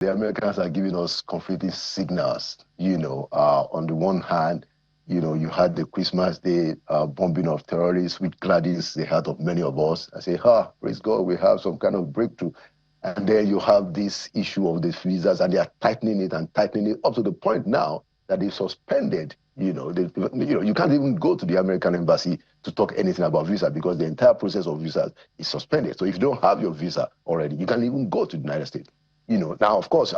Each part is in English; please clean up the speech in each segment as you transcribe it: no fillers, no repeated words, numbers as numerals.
the Americans are giving us conflicting signals. On the one hand, you had the Christmas Day bombing of terrorists, which gladdens the heart of many of us. I say, praise God, we have some kind of breakthrough. And then you have this issue of the visas, and they are tightening it up to the point now that they've suspended. You can't even go to the American embassy to talk anything about visa because the entire process of visas is suspended. So if you don't have your visa already, you can't even go to the United States. Now, of course,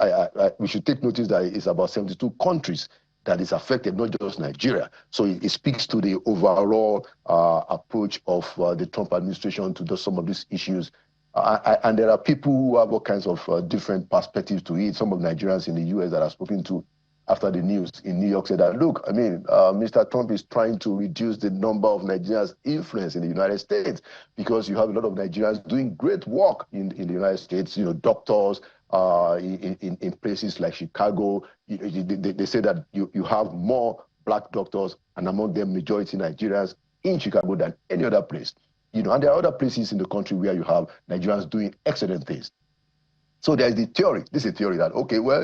we should take notice that it's about 72 countries that is affected, not just Nigeria. So it speaks to the overall approach of the Trump administration to some of these issues. And there are people who have all kinds of different perspectives to it. Some of Nigerians in the US that I've spoken to after the news in New York said that, look, Mr. Trump is trying to reduce the number of Nigerians' influence in the United States because you have a lot of Nigerians doing great work in the United States, doctors in places like Chicago. They say that you have more black doctors, and among them, majority Nigerians in Chicago than any other place. And there are other places in the country where you have Nigerians doing excellent things. So there's the theory. This is a theory that, okay, well,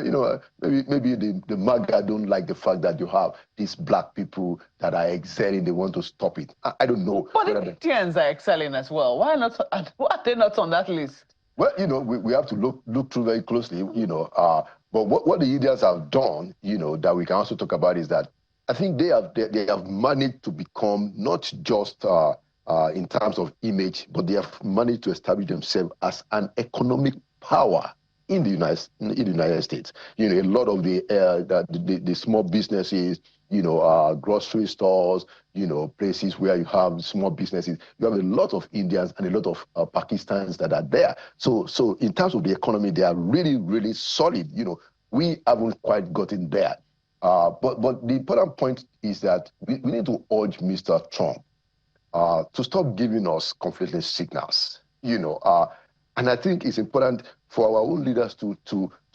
maybe the MAGA don't like the fact that you have these black people that are excelling. They want to stop it. I don't know. Politicians are excelling as well. Why are they not on that list? Well, we have to look through very closely, but what the Indians have done, that we can also talk about is that I think they have managed to become not just in terms of image, but they have managed to establish themselves as an economic power in the United States. A lot of the small businesses, grocery stores, places where you have small businesses, you have a lot of Indians and a lot of Pakistans that are there. So in terms of the economy, they are really, really solid. We haven't quite gotten there. But the important point is that we need to urge Mr. Trump to stop giving us conflicting signals. And I think it's important for our own leaders to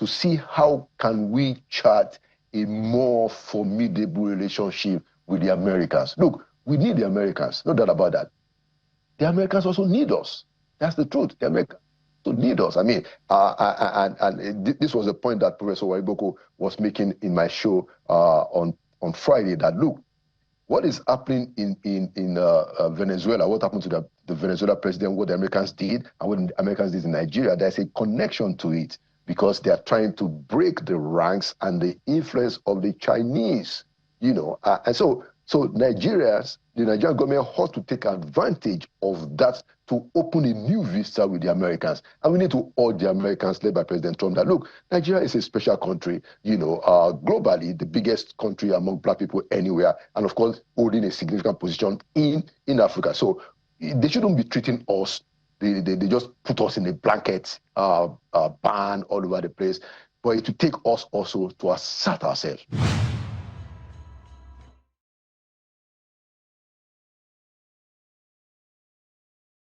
see how can we chart a more formidable relationship with the Americans. Look, we need the Americans, no doubt about that. The Americans also need us. That's the truth. The Americans also need us. And this was the point that Professor Wariboko was making in my show on Friday, that look, what is happening in Venezuela, what happened to the Venezuela president, what the Americans did, and what the Americans did in Nigeria, there's a connection to it because they are trying to break the ranks and the influence of the Chinese, and so the Nigerian government has to take advantage of that to open a new vista with the Americans. And we need to urge the Americans, led by President Trump, that look, Nigeria is a special country, globally the biggest country among black people anywhere, and of course, holding a significant position in Africa. So they shouldn't be treating us, they just put us in a blanket ban all over the place, but to take us also to assert ourselves.